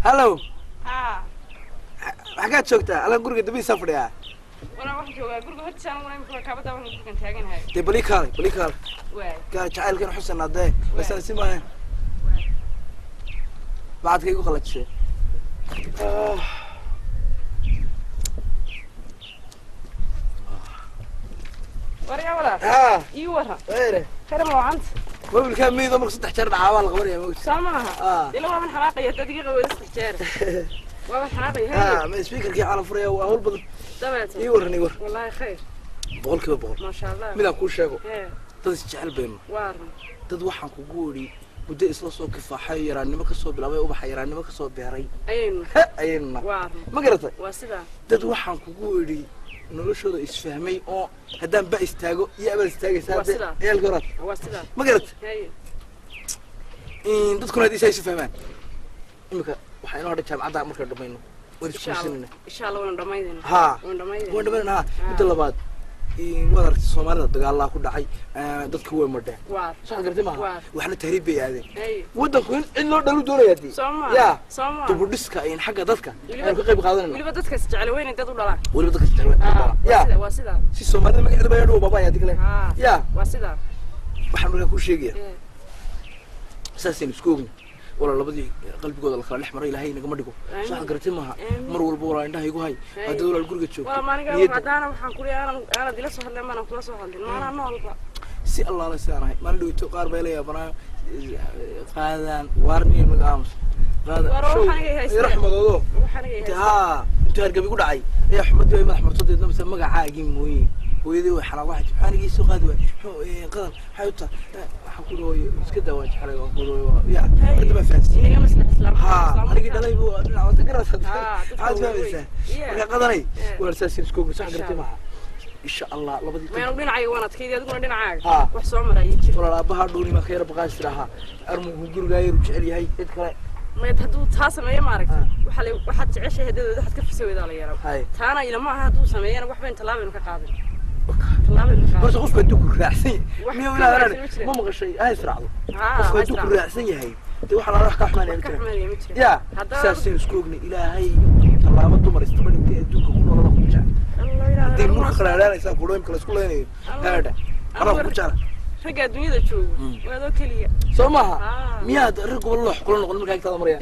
هلو ها حاجات شوكتا على قرقة دبي سفر يا وانا واحد جوجا قرقة هاد شان وانا يمكن كابدا وانا يمكن تاجن هاي دي بليكال بليكال واي قال تعال كان حسن نادي بس أنا سمعه بعد كي خلت شيء وريا ولا ها ايوه غيره خير ما وعنت قبل كم ميزة مرة صدق حجر عوال غبر يا موت سامعها إلا من حلاقة دقيقة ولا استحجار ومن حلاقة ما سبيكر كي على فريا وأول بدر تبعت يورني ور والله خير بقول كذا بقول ما شاء الله ماذا كل شيء تدش جعل بينه وارن تدوحن كقولي بدي إصلاص كيف حيران ما كسب بلا ويا حيران ما كسب بهري أين أين وارن ما قرأت واسدا تدوحن كقولي noloshooda isfahmay oo hadaan ba istaago iyo abal istaagay saade ee garad واسدا ma garad هاي dadkuna hadii ay isfahmaan imika waxa inoo hadda jaamacada marka dhamayno wadi iskuusinina insha Allah waan dhamaydina ha waan dhamaydina inta labaad wadar Soomaalida dagaal ku dhacay dadku way madheen soo gartay ma waxna tahriib bay aadeen wadanku in loo dhalu doonayaa ya tubu dhiska in xagga dadka ay ka qayb qaadanayaan waliba dadka jecel weyn dad u dhalaan waliba dadka jecel weyn ya waa sida si Soomaalida magaceeda bay dhawaa baba yaa digle ya waa sida waxaan markaa ku sheegaya saasin isku ogna wala labadii qalbigooda la kala dhex maray ilaahay naga ma dhigo soo gartay maaha mar walba wala indhaha igu hay hadii walaal guriga joogto wala maaniga hadana waxaan ku leeyahay ana dila soo hadlay maana kula soo hadlay maana noolba si Allah la saanahay maan dhawto qaar bay leeyahay banaa qaadan warni magaams qaadan raxmadoodo ha inta hargabi ku dhacay ee xumadu ay madax martadeedna mise magacaagii mooyee hooyadii way xanaaq waxa xanigiisu qaadi way qadan xayuta waxaan ku dhooyo iska dawaan xalay oo qodooyo ya hadda ma fahansin inaga masla islaam ha anigi dhalay buu dhinaca wada garasad aad fahmaysa marka qadanay wala saasin isku soo gartay maaha insha Allah labadii ma anu dhinacay wanadkeedii adiguna dhinacaaga wax soo maray wala abaha dhuuni ma khayr baqaas tiraha armu guriga yar jecel yahay cid kale ما يتحدث تاسع ما يمارك وحد تعيش هذا حد كيف يسوي ذا ليرى تانا إلى ما هذا سمي أنا وحبين تلابي مكقابل بس خوف بدوك الرأسية مية ولا أنا مو مغشي هاي سرعة خوف بدوك الرأسية هاي تروح على روح كحمان يا ساسين سكوجني إلى هاي الله ما تمر استبدل كي دوك كل ولا كوجا دي مو خلا لا يسافر كلهم كلا سكولين هذا أنا كوجا رجع الدنيا تشوف وهذا كليه سماها مياد الرجل والله كلنا نقول مركا كذا مريا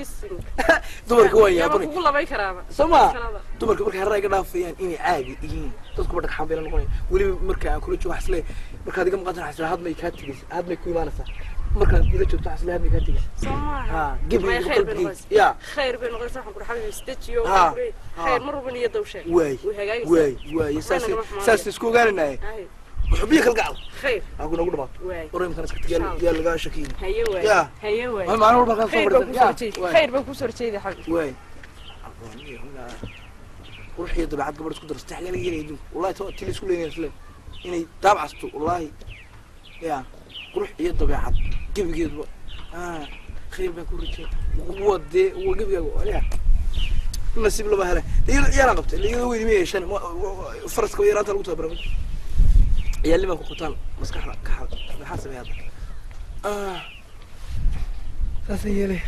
دمر كوي يا بني كل ما يكرهه سماها دمر مركا هراي قدام فيان إني عادي إيه تذكر بدك حامل نقول ولي مركا كل شيء حصله مركا ديك مقدر حصله هذا ما يكاتيس هذا ما يكوي ما نفسه مركا إذا شفت حصله هذا ما يكاتيس سماها جيب لي قلب يا خير بين غير صح نقول حبيبي ستيتشيو خير مرة بني يدوشة واي ساس سكو قالنا وحبيك القعد خير أقول ما وريم كانت كتير يا لقى شكيل هيا واي ما أنا أقول خير بكسر شيء ده حبيبي واي روح يد بعد قبل تقدر تستحقين يجي والله تلي سكولين يسلم إني تابع استو والله يا روح يد بعد جيب جيب خير بكون رجال ودي وجيب يا نسيب له بهله يا رقبت اللي وين ميشان فرس كويرات الوتر برمج يا اللي ما كنتان مسكحنا حاسب هذا ساسيلي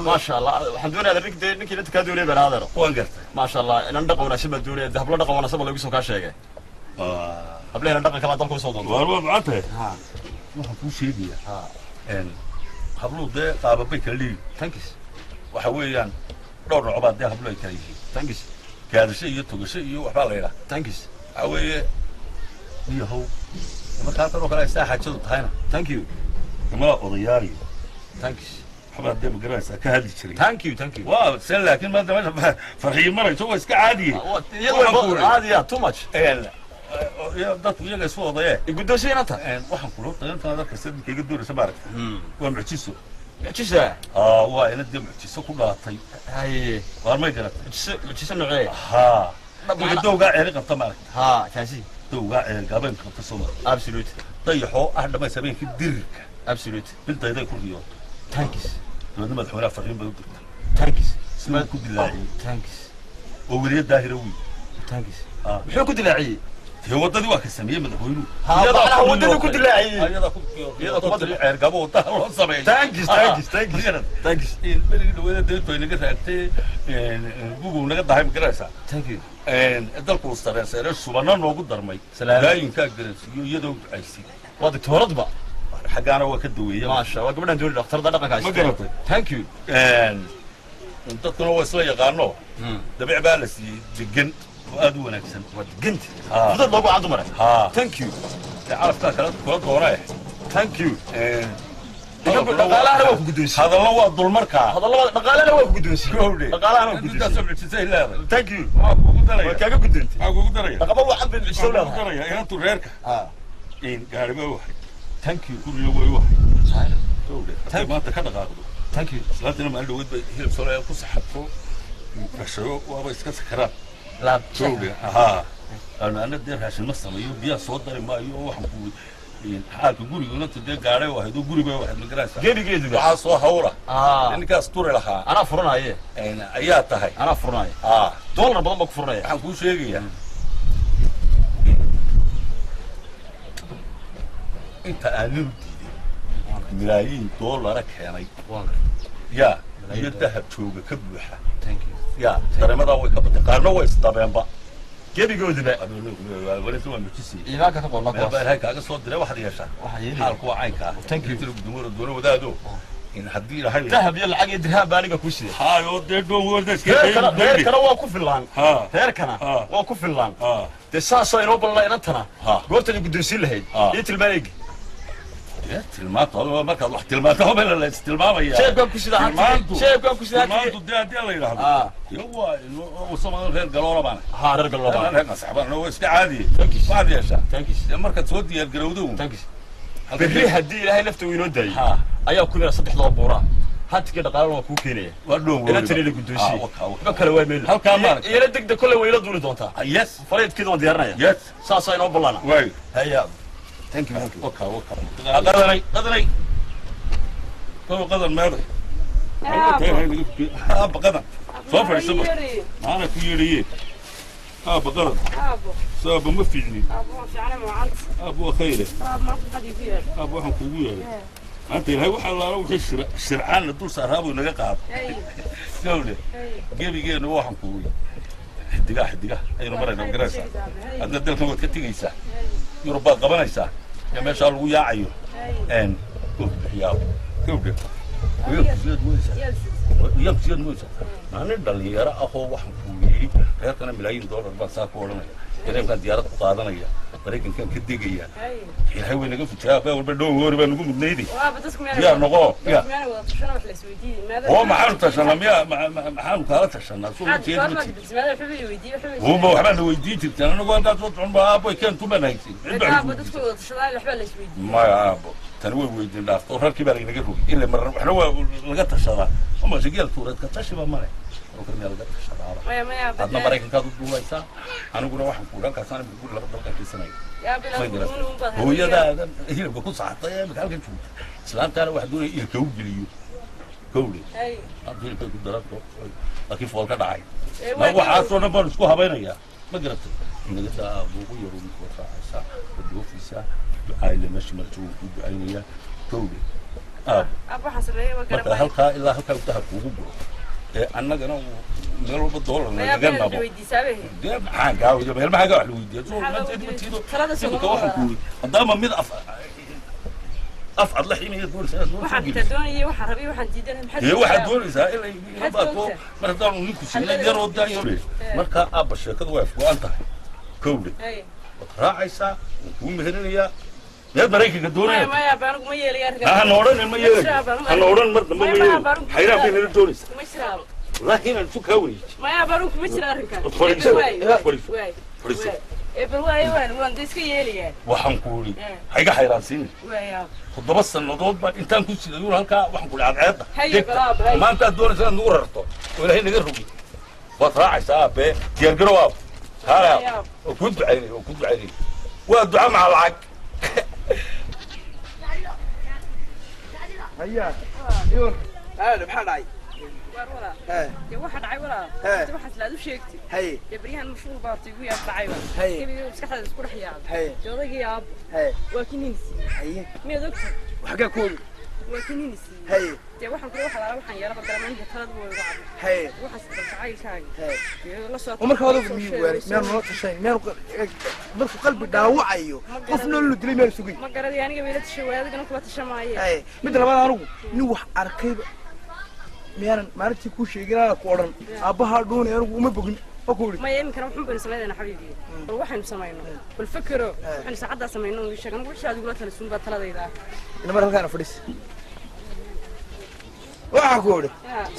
ما شاء الله الحمد لله هذا نك انت كادوري بن هذا وان قرت ما شاء الله ان دقه وناسبه دوري ذهب لا دقه وناسبه لو سو كا شيغه قبل ان دقه كما دلكو سو دون والله بعته ها waxaan ku sheegaya habluhu dee qaababay kala leeyihiin tankis waxa weeyaan dhowr nooc dee habluhu ay kala yihiin tankis gaadasho iyo togasho iyo waxbaa la yidhaha tankis waxa weeye niyahow markaa tan oo kale ay saaxaajadu tahayna thank you ma odayaari tankis حبا دم جراس أكاد يشري. Thank you. واو سهل لكن ما أنت ما فرحي مرة شو إسك عادي. عادي يا too much. إيه يا ضغط ويا جسوا ضياء. يقدر شيء أنت. واحد كله طيب هذا كسب كي يقدر سبارك. هو معتيسو. معتيسة. هو أنا دم معتيسو كلها طيب. هاي. وارما يجرب. معتيسة نوعية. ها. يقدر قاعد يرقب طمارك. ها كاسي. دو قاعد قابل كم تصور. Absolute. طيحوا أحد ما يسميه كديرك. Absolute. بنت هذا كل يوم. Thanks. دولنا مدحونا فرحين بدو تانكس اسمها كود اللاعي تانكس ووليد داهروي تانكس محو كود اللاعي هي وددي waa ka sameeyay madaxweynuhu ها wadada ku dilaaciyay iyada ku dilaacay gabo wada loo sameeyay thanks in bariga dawladda deeto inaga raagtay Google naga dahay ma garaysa dalku ustareesay subana noogu darmay salaayinka garansiyo iyadoo aysi wada tooradba xagaana waa ka daweeyay ma sha Allah gabadhan doonay dhakhtarda dhaqanka ma garatay thank you dadkuna waa isla yaqaano dabiic baa la siiyay degan وأدو ونكسن ودقنت فضل لوجو عدو مرة thank you عرفت كلام كوراه thank you دقالة أنا وقف قدوس هذا الله وضل المركع هذا الله دقالة أنا وقف قدوس دقالة أنا وقف قدوس أنت سمعت شيء لا thank you كذا قدنت أقول قدرية دقابة واحد من الشولة قدرية يا أنتو ريرك إن قاربة واحد thank you كل يوم واحد صحيح ما أنت كذا قاعد thank you سلامتنا ما عنده ود هي بصراحة يقص حبه فشو وأبغى يسكت كرام لا تروبي أنا دير هاشم مصر يو بيا صدر ما يو واحد حال كقولي يقولون تدي قارئ واحد وقولي واحد من الجراس جيبي عصوا هورا لأن كاستور لها أنا فرنا إيه أنا أيات هاي أنا فرنا دولار بضم بكفرنا إيه حنقول شيء يعني أنت أنو ملايين دولار كهني يا يذهب شوق كبوحة يا ترى ما ضوي كبت قارنوا ويستبين بقى كيف يقول ذا ولا سوى متسي إذا كتب الله قاص هيك هذا صوت ده واحد يشاء حالك وعينك تنكي تلو بدمور الدنيا وده دو إن حدي له هاي ذهب يلا عقد درهم بالك كوشي هاي ودي دو وردس غير كنا واقف اللان غير كنا واقف اللان تساسا يروب الله ينتنا قلت اللي قدوسي له يت الملك تلمات والله ما كان رحت تلمات هم ولا استلمام يا شايف كم كوشي ده شايف كم كوشي ده تلمات ده الله يرحمه هو وصمنا غير قالوا ربنا غير قالوا ربنا احنا صاحبنا هو عادي ما عادي يا شا مركز تودي القرودو بالريح دي لهي لفته وينوداي ايا كلنا صدح ضبورا حتى كده قالوا كو كينيا الى تري اللي قدوسي ما كلا وين ميل هلكا مارك يلا دغ كله ويلا دوري دونتا يس فريد كده ديارنايا يس ساسا انو بلانا واي هيا ثانك يو اوكي قدري قدر ماذا بقدر صفر السبب انا كيري بقدر ابو ما فيني ابو فعلا ما عاد ابو خيره ما قد يفير ابو حنكويه انت هاي waxa la ruuxi shircaan la dul saarabo naga qaad gawle gebigeena waxan kuuyo xidiga aynu marayna garaysa adna dalkan wad ka tigaysa yurba qabanaysa ya meesha lagu yaacayo yaa gawle ويمشي موسى أنا دليل أخو واحد كوي هيك ملايين دولار بس أقول أنا كلام كان ديارة قاعدنا يا طريق كان كديجيا هي وين نقول في شابه والبدو هو بنقول منيدي يا نقول يا هو ما حاول تشنم يا ما حاول كارت تشنم هو ما حاول ويدي تبت أنا نقول ده تطلع ما أبوي كان توما نايسي ما يا أبو تنوي ويدي لا طور كبار ينقلوا إلا مرة إحنا لقيت الشغال هم شجيل تورد كتشبه مرة وكنا لقيت الشغال هذا مرة كان دوّايسا أنا أقول واحد كوران كسان بيقول لقد ضلك كيسناي هو يدا هي بكون صحتها بكال كنشوف سلام ترى واحد دول يركوب بليو كولي أقول لك درجته لكن فوق كذا ما هو حاصل نبغى نسكوها بيننا ما قربت إن قلت أبوه يروي كورا عيسى بدو في سا عائلة ماشي مرتوب عينيا كولي أبو حسن وقرب هلكا إلا هلكا وتهب وقبره أنا جنا نقول بالدولار نجنا أبو ده حاجة وجب هل حاجة حلوة دي شو ما تيجي تروح كولي دام ميد أفعل لحين يدور واحد تدوني واحد ربي واحد جدنا محد هي واحد دول سائل يبغى مرة نيكو شيء يرد ده يقول مركا أبى الشركة واقف وأنت كولي راعي سا ومهرنيا يا بريك الدوري ما يا بانك ما يلي أنا نورن ما يلي أنا نورن مرة ما يلي حيران بين الدوري مشراب والله هنا نشوف هوني ما يا بانك مشرارك فريسة إبراهيم وين ديسكي يلي وحنقولي حاجة حيران سين خد بس النضوب أنت كنت تدور هالكا وحنقول عاد ما أنت الدوري سان نور رطو ولا هنا غير ربي وطراعي سابة تيرجروا هلا وكنت عيني والدعاء مع العق هيا هذا بحال عاي ولا ها يا واحد عاي ولا ها. انت واحد لا شيكتي هي يا بريان مشهور بارتي ويا دعاي ولا هي. كيف مسكحه اسكو خيال هي جودك يا اب هي واكنين هي مي دكتور وحقا كول واكنين هي يا واحد كل واحد على واحد يلا بدل ما انت ثلاث ويقعد هي واحد عايل كاي هي la soo ومركا هذا بيواري ميان نوت شيء ميان مركا قلبي داوعيو قفنا لو دلي ميل سوقي ma garadii aniga weelad shawaad kana kula tashamaaye هي mid labaad anigu nin wax arkay miyaan maalintii ku sheeginaa ku oran aabaha dhuunay anigu uma bogin oo ku ma yeemin kara waxaan baan sameeyay xabiibi bal waxaan sameeyno bal fikiro waxaan saacada sameeyno oo sheegan wax aad ugu tala sunba taladayda ina mar halkaan fadhis waxa ku oran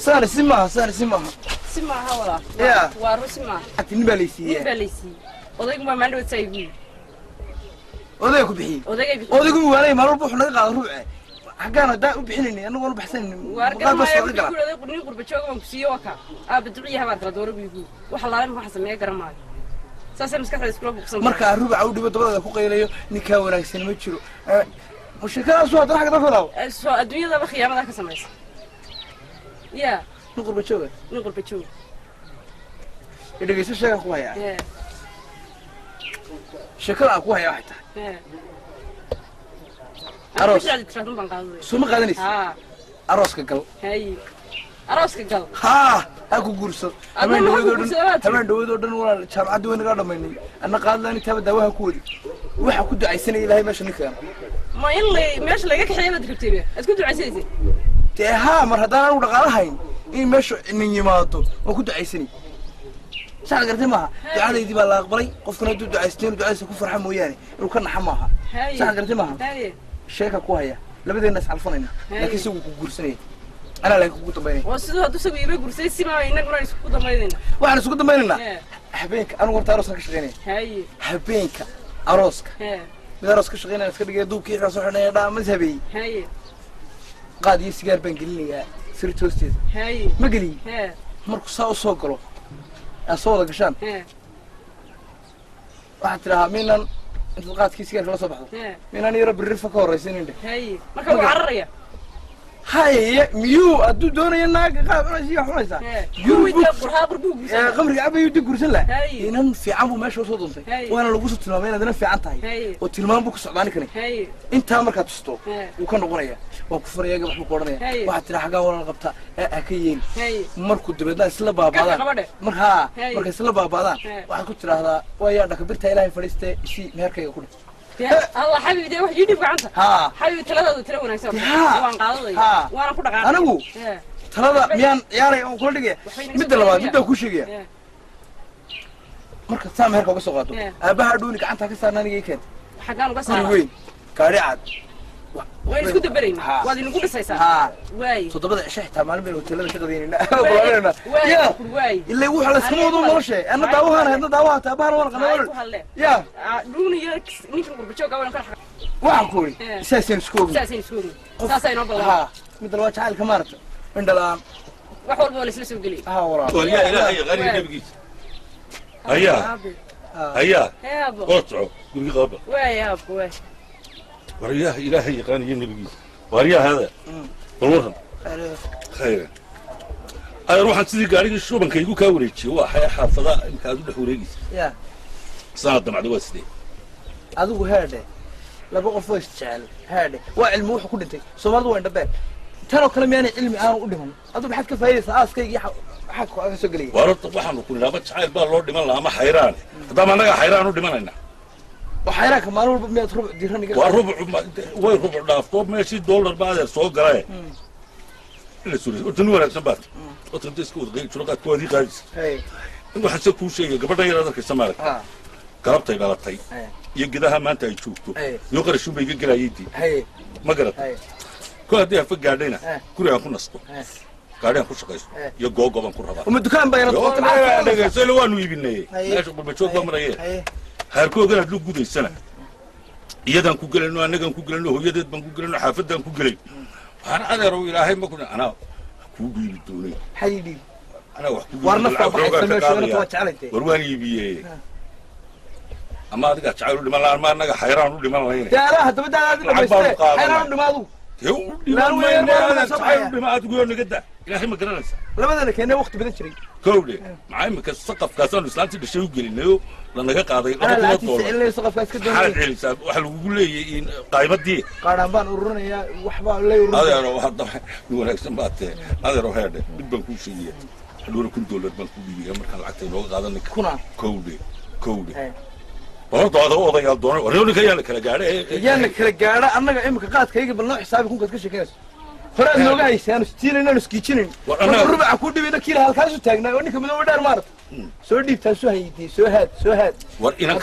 saan simaa sima ha wala Yeah. waa rusima atin balisiye balisi odaygu ma maandhow saygu oday ku bixi odayga bi odaygu waalay mar walba wuxuu naga qaado ruuce xagaan hadaa u bixinayna anagu wal baxsanayna warga ma ay ku leedahay qurni qurba jooga aan ku siiyo waka aab duciyaha baad kala dooro biigu waxa laalan waxa sameeyay garamaayo saasay maskaxda isku loo buqsan marka ruuca u dhibo dabada ku qaylayo ninka wanaagsan ma jiro mushakada soo hadda xagga fadaaw soo adduunyada ba khiyaamada ka sameeyay ya nin qurba jooga nin qurba jooga idageyso sheega ku haya shakada ku haya waxay tahay aroos suma qaadanaysa arooska gal hay arooska gal ha ha ku guurso habeen dhawadoo dhan walaal jaamacadda way naga dhamaynay anna qaadlaan intaaba daawaha ku wadi waxa ku ducaysanaya ilaahay meesha ninkaan ma in meesha laga kaxeeyo baad rabtay aad ku ducaysanaysa dee haa mar haddaan anigu dhaqaalahayn in meesha nin yimaado oo ku ducaysanay sax gartay maaha ducadaydii baa la aqbalay qofkana hadduu ducaysteen ducadiisa ku farxa mooyaane inuu ka naxa maaha sax gartay maaha sheeka ku haya labadeena is calfanayna laakiin isagu ku guursanaya anaa laakiin kugu dambaynaya waa sidoo hadduu isagu iiba guursay simaa innaguna isku dambaynayna waxaan isugu dambaynaynaa habeenka anigu horta arooska ka shaqaynaya habeenka arooska mid aroos ka shaqaynaya iska dhigaya duubkii ixraa soo xidhnaya dhaamas habeeyey qaad iyo sigaar baan gelinayaa sirta hoosteeda ma geliyi markuu saa u soo galo aad soo wada gashaan waxaad tidhahaa miinan intaad qaadkii sigaarka la soo baxdo miinan yaro birirfa ka horraysanin dhe marka wuu cararaya haye miyuu hadduu doonayo naaga qaab cunaysiga xunaysaa qamriga cabayuu dib gursan laha inan fiican buu meesha usoo duntay waana lagu soo tilmaamay inaad inan fiican tahay oo tilmaam buu ku socdaani karay intaa markaad tusto wuu ka noqonaya waa ku faraya gabax buu ku odhanaya waxaad tiraa xaggaa walal qabtaa ha ka yeeli markuu dabeedna isla baabaadaan markay isla baabaadaan waxaad ku tidhaahdaa waayaa dhaka birtaa ilaahay fadhiistee isii meherkayga ku dheh الله حبيبي ده واحد يدي بعنده حبيبي ثلاثة ترى وانا سوي وان قاضي وانا كل قاضي أنا أقول ثلاثة ميان ياري كل دقيقة مدة لبعض مدة كل شيء مركز سامي هركب بس قاضي أبها دونك عنتها كسر ناني كده حقان بس وين كارعات وين اسكت برين وادي نقول بس هيسا واي صدق عشان تعمل بين الهوتيلات شغالين يا واي اللي يروح على سموه ولا شيء انا داوها انا داوها تبار ولا قناه يا دوني نيك نقول بتشوق وانا كل waxaan ku uri saasin iskuugi saasay noo balaa mid laba jacal ka maarto indhalaan wax walba wala isla soo gali waliya ilaahay qani nabigiis هيا قطعوا قولي غابة ويا أبو ويا ورياه إلهي يقاني ينبي ورياه هذا والله خير أنا أروح أنتظر قارين الشو من كيجو كوريتشي هو حياة حافظة يمكن أدور حوريجيس يا صارت مع دوستي أدو هذا لا بقول فوش تعال هذا وعلم وح كل شيء سمرد وين دبل ترى كلام يعني علمي أنا أقولهم أدو بحد كفاية ساس كي حكوا أنا سجلي ورط وحنا كلنا بتشعر باللورد من الله ما حيران طبعا أنا حيران ودي مالنا وحيران كمان ربع 100 ربع ديراني وربع وين ربع دافطوب ماشي $1 بعد السوق قراي اللي سوري وتنور السبات وتنتسكو غير شركات كودي قايس إنه حسب كل شيء قبل يلا ذاك السمارك قربتي غلطتي يجدها ما أنت يشوفته يقرأ شو بيجي قرا يدي ما قرأت كل هذه في قاعدينه كل يوم نسقط قاعدين خش قيس يجوا قبل كل هذا ومن الدكان بينات أنا سلوان ويبني ليش بتشوف بمرة هاركو قال لو جودي السنة يدان كوجل إنه أنا كان كوجل إنه هو يدان كوجل إنه حافظ كوجل أنا روي إلهي ما كنا أنا كوجل توني حبيبي أنا وحكي ورنا ورواني يبيه أما هذا شعور لما لا ما أنا حيران لما لا هنا يا لا هذا بدأ هذا حيران لما أنا صحيح بما تقول نقدر يا أخي ما قررنا لماذا كنا وقت بدنا نشري كولي معي مكسقف كاسون إسلامتي بشيء قلنا لأن قاضي أنا لا تسألني سقف كاس كده حال حساب وحلو يقول لي قائمة دي قارنبان ورنا يا وحبا لا يورنا هذا روح هذا يقول لك سمعت هذا روح هذا بدنا كل شيء حلو كنت دولار بنكون بيجي مركز العتين وقت هذا كنا كولي برضو هذا هو ضيع الدون وريوني كيانك كلا جاره يانا كلا جاره أنا إمك قاد كيجي بالنوع حسابي كون كذا كيس فرق نوعه يسان ستيلنا نسكيتشين وربع كود بينا كيلا هالكاس تاجنا وني كم نوع دار مارت سودي بتسوي هيدي سوهاد ورينا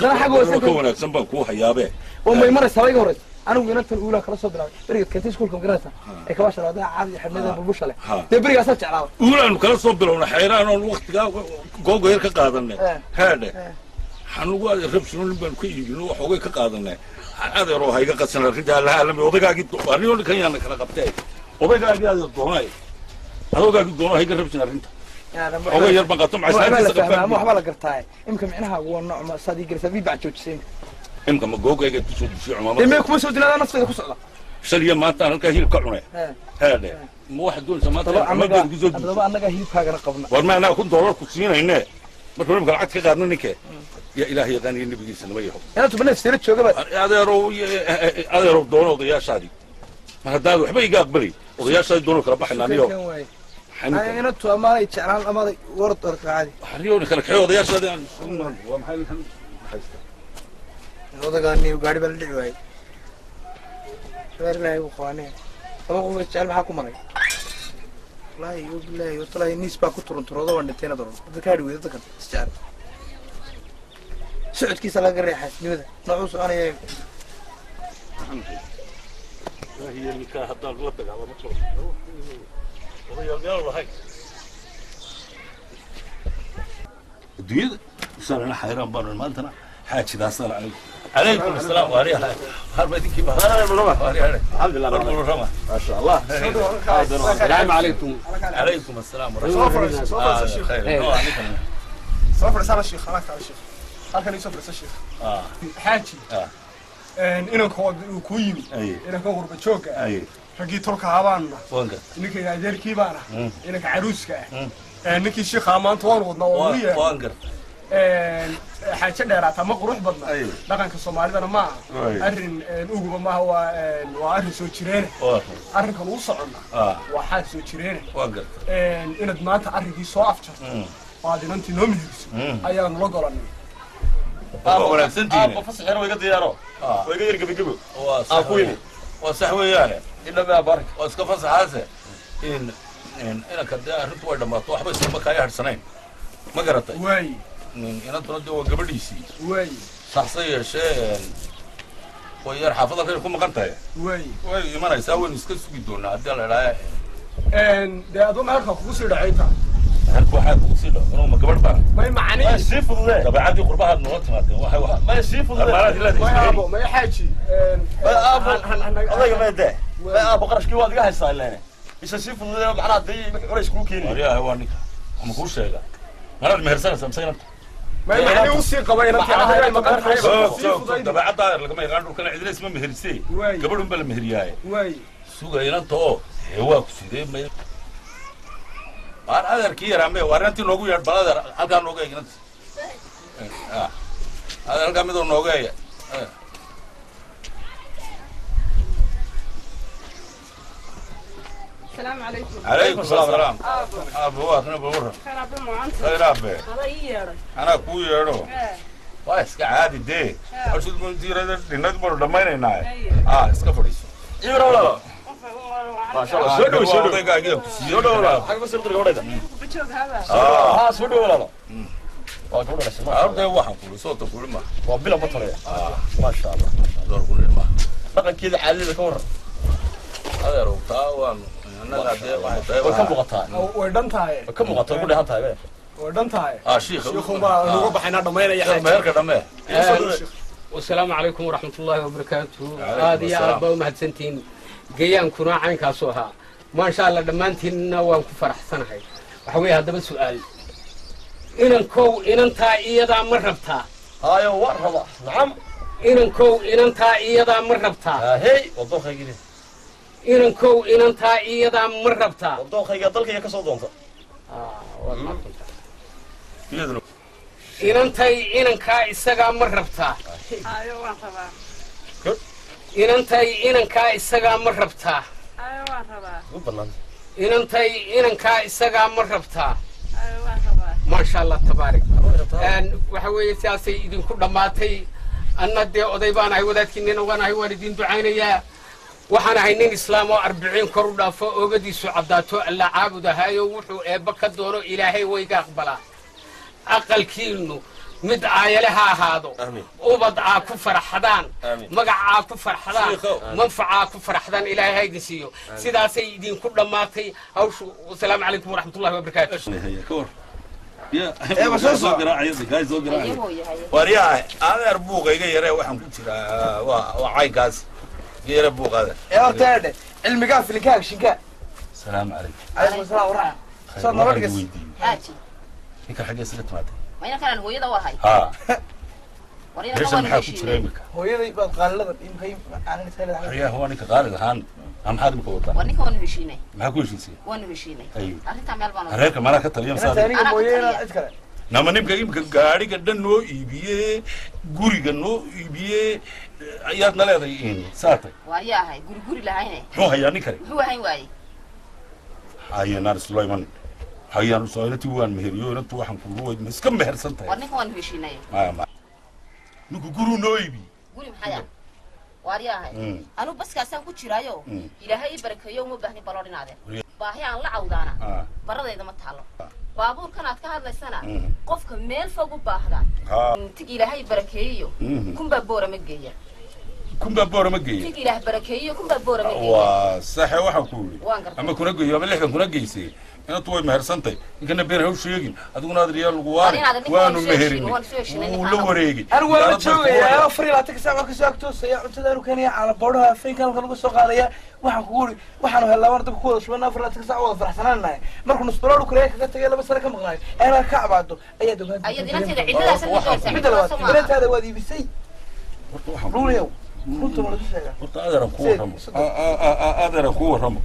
كونا سنبان كوه حيابه وما يمر سواي جورس أنا وينات الأولى خلاص صبرا بريد كنتيش كلكم جراسة إكواش هذا عادي حمدا بالبوش عليه تبريد أصلا تعرف أولا كلا صبرا ونحيران والوقت جو غير كقاضنا هذا حنوقا ربشون بنكوي جنو حوجي كقاضنا هذا روح هيك قصنا الرجال لا لم يوضع جيت وريوني كيانك كلا قبتاي وضع جيت هذا الدوناي هذا جيت الدوناي هيك ربشنا الرجال هو يربى قطم عشان مو حبالة قرطاي يمكن معناها هو النوع ما صديق رسبي بعد شو تسين يمكن ما جوجا يجي تشوف شيء عمامه لما يكون سود لا نص كده كسرة سليم ما تانا كهيل كعنه هذا مو واحد دون سمات طبعا أنا جاهيل كهجنا قبلنا ورما أنا كنت دولار كوسينا هنا ما تقول لك العكس كذا نك يا إلهي غني النبي صلى الله عليه وسلم أنا تبني سيرت شو قبل هذا رو دونه وضياء شادي ما هذا وحبي يقبلي وضياء شادي دونه كربح لنا اليوم أنا تو ما يتشعر ما ورط ورق عادي حريوني خلك حيو وضياء شادي ومحل هذا قاني وقاري بلدي واي غير لا يبغاني هو يتشعر معكم مري لا يقول لا يطلع النسبة كترون تروضا وندتين دور ذكاري وذا كان استعار سعود كيس لا قريحة لماذا نعوس أنا يا هي النكاح حتى غلطك على مطلوب وهي الجو هاي الدنيا صار لنا حيران برا ما أنتنا حاجة ذا صار عليكم السلام وعليها هربتين كيف الحمد لله ما شاء الله السلام عليكم عليكم السلام ورحمة الله خير صفر سنة الشيخ هناك على الشيخ هكذا يصفر الشيخ حاجي إنك هو كويمي إنك هو غربتشوك رجيت ترك هابان إنك يا كيبانا إنك عروسك إنك الشيخ أمان طوال ودنا حاجة ديرات ما قروح بدنا لكن كصومالي أنا ما أرن أوجو ما هو وأرن سوتشرين أرن كانوا وصلنا وحاد سوتشرين إن دمات أرن كي صافت بعدين أنت نمهرس أيام لقرن ولا سنتين بفصل حلو يقضي يارو ويقدر يقبل أقوله وسحوي يعني إلا ما بارك واسكفص هذا إن كده أرنت ولا ما طوح بس ما كاي هرسنين ما قرأت واي إن تردد وقبل يسي واي شخصية شيء وير حافظة كده يكون مقنطة واي ما يسوي نسكت بدون عدل لا ده أظن هالك خصوصي رعيتها هالك واحد خصوصي له ما قبل بقى ما معني ما يسيف ذا طب عادي قربها النوات ما ما يسيف ذا ما أبو ما يحكي ما أبو الله ما يده ما أبو قرش كي واحد جاهز صار لنا يسيف ذا معناه دي قرش كوكيني يا هوانك هم كل شيء لا أنا المهرسان سمسينا ما معني وصي قبائل أنت عادي ما قرر طب عطا لما يغادروا كان عندنا اسمه مهرسي قبلهم بلا مهرياي واي سوق إيران تو هو كسيدة ما هذا كير عمي وارنتي نوجو يا بلاد هذا نوجو يجنت هذا كم يدور نوجو يا السلام عليكم عليكم السلام أبو أنا بورر خير أبو معانس خير أبي هذا إيه أنا كوي يارو وايس كعادي ده أشوف من تيرا لنا تمر لما يناي إسكافوريس يبرا ولا ما شاء الله سودو سودو ولا حاجة بس يرتقي ولا ده بتشوف هذا سودو ولا وأقول لك اسمع أرد واحد كل صوت كل ما وبلا بطل ما شاء الله دور كل ما لكن كذا حلل كور هذا روتا وان أنا قاعد واحد وكم مقطع ودنتاي كم مقطع كل هذا بقى ودنتاي شيخ شيخ ما نروح بحنا دمينا يا حاج ما يركض دمه والسلام عليكم ورحمة الله وبركاته هذه يا أبو مهدسنتين جيان كنا عن كاسوها ما شاء الله دمانتين وان كفر حسن هاي وحوي هذا بس سؤال إن أنت إيدا مربتها هاي ورطة نعم إن أنت إيدا مربتها هي وضوخ يجري inankow inantaa iyadaa ma rabtaa doonkayga dalkayga ka soo doonta inantay inankaa isagaa ma rabtaa ayo waan rabaa inantay inankaa isagaa ma rabtaa ayo waan rabaa inantay inankaa isagaa ma rabtaa ayo waan rabaa maasha allah tabaarik waxa weeye sidaasay idinku dhammaatay anna dee oday baan ahay wadaadkiinina waan ahay waan idin ducaynayaa waxaan ahay nin islaam oo 40 kor u dhaafo oogadiisu caddaato alla caabud ahaayo wuxuu eebba ka doono ilaahay wayga aqbalaa aqalkiinnu mid aayale ha ahaado ubad aa ku farxadaan magac aa ku farxadaan manfacaa ku farxadaan ilaahay ha idin siiyo sidaasay idinku dhammaatay hawshu wasalaamu calaykum waraxmatullahi wabarakaatu waryahay adeer buuqayga yaree waxaan ku jiraa waa caynkaas yare buuqaada horta cilmigaa filinkaa shinkaa salaamu calaykum calaykum asalaam waraxma soo nabad gas ninka xagee sida timaatay ma ina kalan hooyada wahay haa warina meesha maxaa ku jira imika hooyaday baad qaaliladan imka aanan isla waryaha waa ninka qaali lahaan maxaad imika wataa war ninka waanu heshiinay maxaa ku heshiisay waanu heshiinay ayo arrinta meel baan reerka malaa ka taliya masaad aniga mooyeena cid kale nama nimka imika gaadhiga dhan noo iibiyee guriga noo iibiyee ayaad na leedahay saatay waayahay guri lahayne muxuu hayaa nin kale muxuu hayn waayey hayanaan sulayman hayaan sooynati waan meheriyo inantu waxaan kugu weyd ma iska mehersan tahay war ninka waanu heshiinay ninku guruu noo iibi guri maxaya waaryahay anu baskaasaan ku jiraayo ilaahay ii barakeeyo uma baahni baloodhinaadeen baahi aan la cawdaana baradayda ma taalo baabuurkan aad ka hadlaysana qofka meel fog u baahda tig ilaahay barakeeyo kunbaa boora ma geeya tig ilaah barakeeyo kunbaa boora ma geeya waa saxe waxaan ku yidhi ama kuna geeyo ama lixdan kuna geysay inantu way mehersantay ninkana been haw sheegin adiguna aad riyaal lagu waanu meherin wuu la wareegi anigu waan la joogayaa afar iyo labaatan saac marka soo agtoosaya cuntada anu keenaya caala boodhaha afeynka halka lagu soo qaadaya waxaan kugu uri waxaanu helnaa waan dadka ku wada shubana afar iyo labaatan saac wada faraxsanaanahay markuu nusbaloodhu kureeya kaga tagay 2 sano ka maqnaayo aanaa ka cabaado ayaad ogaantay midda labaad inantaada waad iibisay ruuliyow runta ma lagu sheegaa horta adeeran ku warramo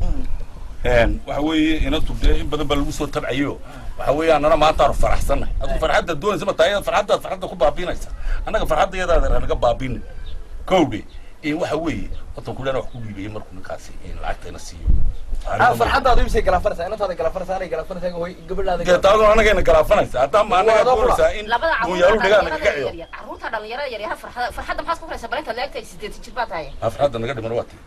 waxa weeye inantu dee in badan baa lagu soo tabcayo waxa weeye annana maanta aanu faraxsannahay adigu farxadda doonaysa ma tahay farxadda ku baabiinaysa annaga farxadda iyadaada naga baabiin kowdhe waxa weeye horta kuleena wax ku dhiibaya markuu ninkaasi lacagtayna siiyo farxaddaadu imsay galaafanaysaa inantaada galaafanaysaa anay galaafanaysaa hoy gabadhaada geetaadoo annagayna galaafanaysa haddaa ma annaga doonaysaa in dunyaalu dhagaa naga kaciyo carruurta dhalinyarada yaryar farxadda maxaad ku faraysaa barinta leegtay 8 jir baa tahay farxadda naga dhiman waa tii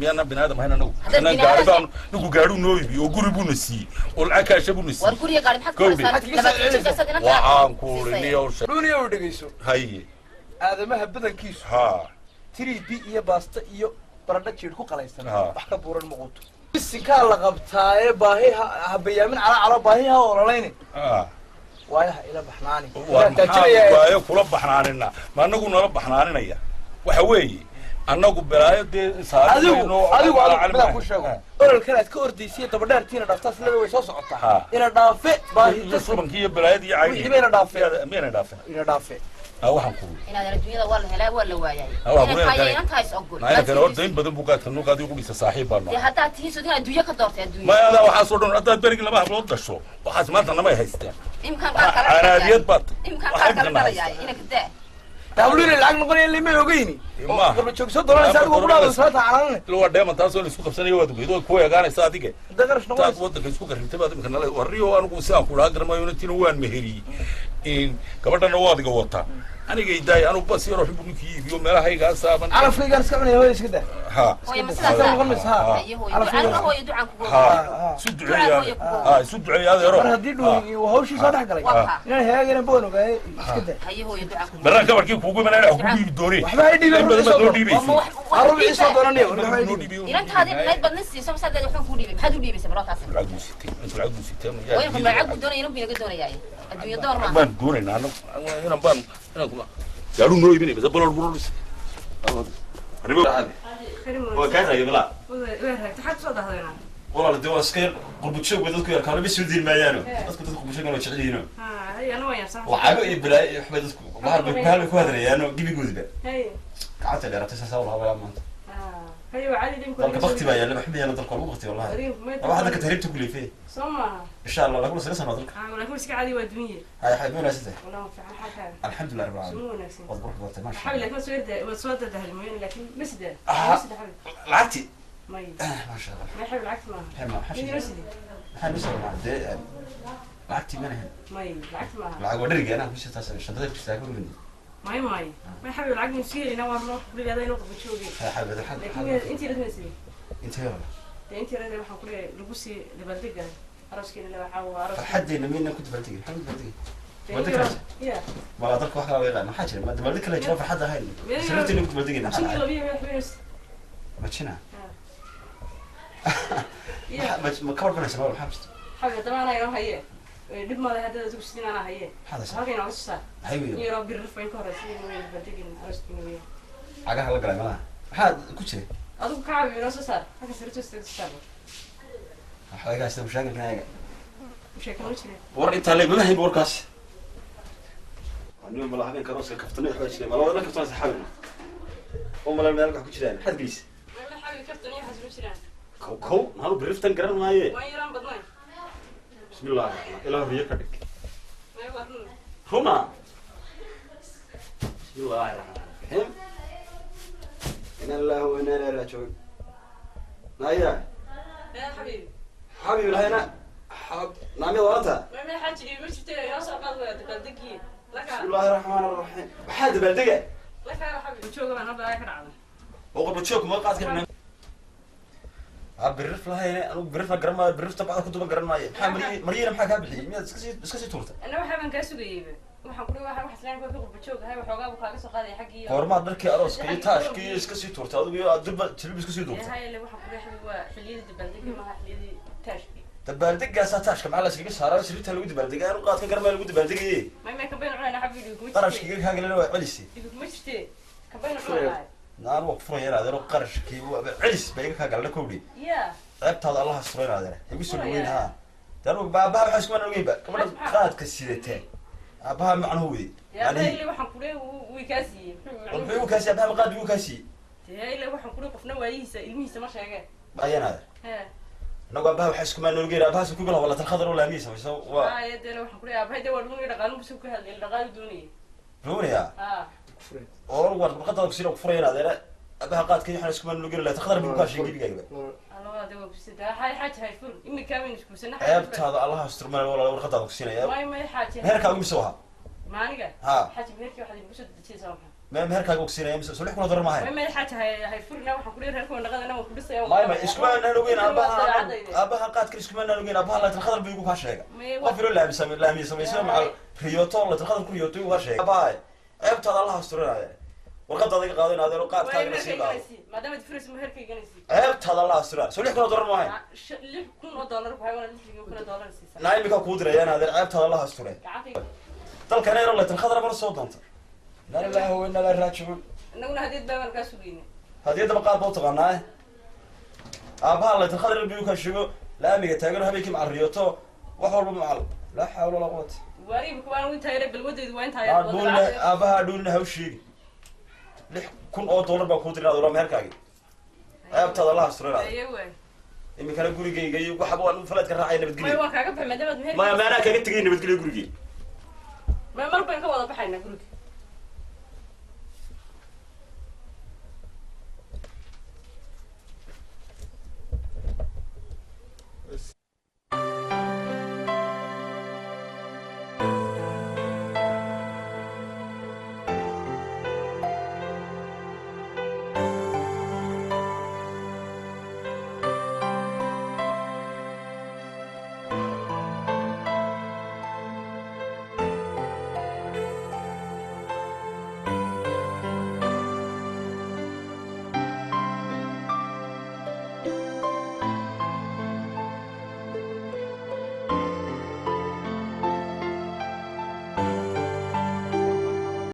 miyana binaadam hayn anagu inaan gaari baan nigu gaadhu noo ibi oo guri buuna siiyey oo lacag kaasha buuna siiyey war guriga gaari maxaad ku faraysaa waxaan ku uriniyo duuniya u dhegeyso haye aadamaha badankiisu 3B iyo baasta iyo baradho jiir ku qalaysan wax ka buuran muquuto bisinkaa la qabtaaye baahi habayaamin cala baahi ha ololayne waayaha ila baxnaani waayo kula baxnaanina ma anagu nala baxnaaninaya waxa weeye annagu balaayo dee adigu midaan ku sheego ololkan aad ka ordaysiya dabadheertiina dhaaftaas leeda way soo socotaa ina dhaafe baahi subankii iyo balaayadii iyo wixii bayna dhaafe miyana dhaafe ina dhaafe waxaan ku inaad adduunyada waa la helaa waa la waayay inantaas ogol kale horta in badan buu qaadka nuuq adigu qudisa saaxiib baan nahay haddaad tihiin soo adduunyo ka doortay adduunyo ma ada waxaas oo dhan haddaad berigi laba hablood dhasho waxaas maanta namay haysteen imkaan qaar kale araadiyad baad imkaan qaar kale dhalayaa inaka daa dawlina lacag noqonaya lima ogeyni ma joogso doonaysa adigu ku dhaado saata calanane loo dheeman taas oo la isku qabsanayo waad ogeyd oo ku yagaanaysa adige daqarash noqonaysa wadanka isku qarintay baad imka nala wariyo anigu sidaan ku dhaha garmayo intii waan meheriyey gabadhana waa adiga wata aniga idaay anu bas yaro xubbu ninkii iibiyo meelahayga saaban calafkaygaan iska cunaya hooy iska daa ha isu duceeya adeero mar haddii dhuuni hawshii soo dhex galay inaan hagaagana boon ogaay iska daa baraan gabarkii kuugu imanayna wax kugu iibi doonay waxba hay dhiibay arrubi soo doonanayo inantaadii nayd badna siiso masadeed waxaan ku dhiibay maxaad u dhiibaysaa markaas lacag buu sitay way ku lacag buu doonaya inuu binaga doonayaa adduunyo door ma baan doonaynaa inaan baan gaadhu noo iibinay bas balor burulis waa kaa tahay bala taxad soo dahdayna walaal dee waa iska qurbujoog bay dadku yarkaan ma soo diin maayaano dadku qurbujoog waa jecel yihiin hayana waa yarsan lacago iyo balaayo waxbay dadku bahal bay ku hadlayaano gibigoodiba gacanta dheeratay saasa walaal maanta هي عادي ديم ضلك بختي بقى يلا بحب يلا ضلك والله بختي والله واحد كنت هربت كل فيه سمعها ان شاء الله لا كل سنه ضلك ولا كل شيء عادي ودميه هاي حبيبي ولا سته والله في حاجه الحمد لله رب العالمين سمو نفسي اضبط ضبط ماشي حبيبي لكن سويت ده المهم لكن مسده مسده حبيبي لعبتي ما ما شاء الله ما يحب العكس ما ما حشي مسده ما لعبتي من هنا ما العكس ما لعب ودرجي انا مش تاسع شدت تستاكل مني ما يحب العكس نسير هنا والله بلي هذا ينقط بتشوفي يا حبيبي الحمد لكن انت لازم تسيري انت يلا انت لازم waxaan ku leeyahay lagu sii dabaldega araskeena la waxa waa aras حدنا مين كنت بلتقي الحمد لله ودك يا ما ضلك واحد ولا ما حاجه ما دبلتك لا جواب حد هاي سمعت انك كنت بلتقي شنو اللي بيه حبيبي ما تشنا ما كبر بنا سنه حبست حاجه طبعا انا هي dib ma leeyahay hadda isku sidina haye halkeen oo soo hayo iyo bir rafay ka horeysiin oo badagin araskeena weey agaha la galay ma maxaad ku jiray adigu ka caawiyo soo saar halka sirto soo حاجة أصلا مش عارف ناجي. مش هيكونوا كده. ورا أنت اللي ما هي بوركاس. اليوم والله حبين كروس كفتني حوش لي، والله كفتني سحبنا. هم لا نرجع كشران، حد قيس. ما حبي كفتني حزب كشران. كو هلو بريفتن قرن ما هي. ما يرام بدناي. بسم الله الرحمن الرحيم. إله بيك كذك. ما يبغون. هما. بسم الله الرحمن الرحيم. إن الله وإنا إليه راجعون. نايا. يا حبيبي. حبيبي الهنا نعم يا ورثة ما حاجة مش ترى يا صاحب تقدقي لك بسم الله الرحمن الرحيم حد بلدقة لك يا حبيبي شو كمان هذا آخر عام وقبل بتشوك ما قاعد كنا بالرف لها هنا أنا بالرف قرما بالرف تبع كنت بقرن ماي مرينا محاك قبلي مية سكسي تورته أنا واحد من كاسو جيبه waxaan ku leeyahay wax islaan ku qurbajoog hay waxoogaa buu kaaga soo qaaday xaqii horma dalkii arooska iyo taashkii iska sii tuurtay adigu dibba tilib iska sii duubtay hay waxaan ku leeyahay waa xilliyada dabaldega ma xilliyada taashkii dabaldega taashka maxaa la iskaga saaray sirta lagu dabaldega aan qaad ka garma lagu dabaldegay ma ka been cunayna xabiibi ku qarashkiga kaaga la waa celisi kuma jirtee ka been cunayna naan waqt furan yaraadeen oo qarashkii waa celis bay kaaga la koobdi ya qaybtaada allah suuraynaadeen igu soo dhaweyn ha darug baabaha waxa isku manoogeeyba kamada qaadka sidateen أبها معناه ودي. يعني اللي وحنا كله ويكاسي. والبيو وكاسي أبها مقاد وكاسي. هاي اللي وحنا كله قفنا وعيسى الميسة ما شاء أيان هذا. ها. نقول أبها وحش كمان نلقي أبها سكوا لها ولا الخضر ولا ميسة وش سو. يا ده لو وحنا كله أبها ده ورمون يرقالون بسوق هذا الرقال دوني. دوني يا. ورد بقدر كسير وفرينا هذا أبها قاد كي إحنا سكوا نلقي لا تخضر بوكاش يجيب جايبه. الله ده وبس ده هاي حاجة هاي فل إمي كامل نشكو سنة. عيبت هذا الله يستر ما ولا ورقة كسينا يا. ما حاجة. هركا ومسوها. مانيكا ها حاجه مهركي واحد يبوسد تشي سامحه ما مهركا وكسينا يمس سولح كنا ضر معاي ما حاجه هاي فرنا waxaan ku leeyahay halka naqada ana ku dhisay ما اسكمان لوين ابها قاد كريس كمان لوين ابها لا الخضر بيقول كا شيغا وفيرو لا بسم لا ميسميسو مع ريوتو لا الخضر كريوتو وا شيغا باي عيبت الله استرنا وقد ضيق قادين هذا قاد كان نسيبا ما دام تفرس مهركي جنسي عيبت الله استرنا سولح كنا ضر معاي ليه كون دولار بهاي ولا كون دولار سيسا لا يمكن كودريان هذا عيبت الله استرنا dalka neer la tan khadra bar soo doonta la ilaaha wa inna ilaahi raaji'un inaguna hadii baaban ka sugayna hadii daba qaad boo taqaanaa aabaha la tan khadra biyo ka shigo laamiga taagan habeenkii ma ariyoto wax walba macal la hawla wala quwwata wariib kuwaan inta yare balwadeedu waa inta yare aabaha dhulna haw sheegi $6,000 baa ku diraa doolar meherkaagi aabtada allah asrara imika la gurigeyga iyo waxa baan falaadka raacay nabadgelyo ma waa kaaga fahmay nabad meher ma ana kaaga tagay nabadgelyo gurigeyga ما مربين كوضع بحينا قولك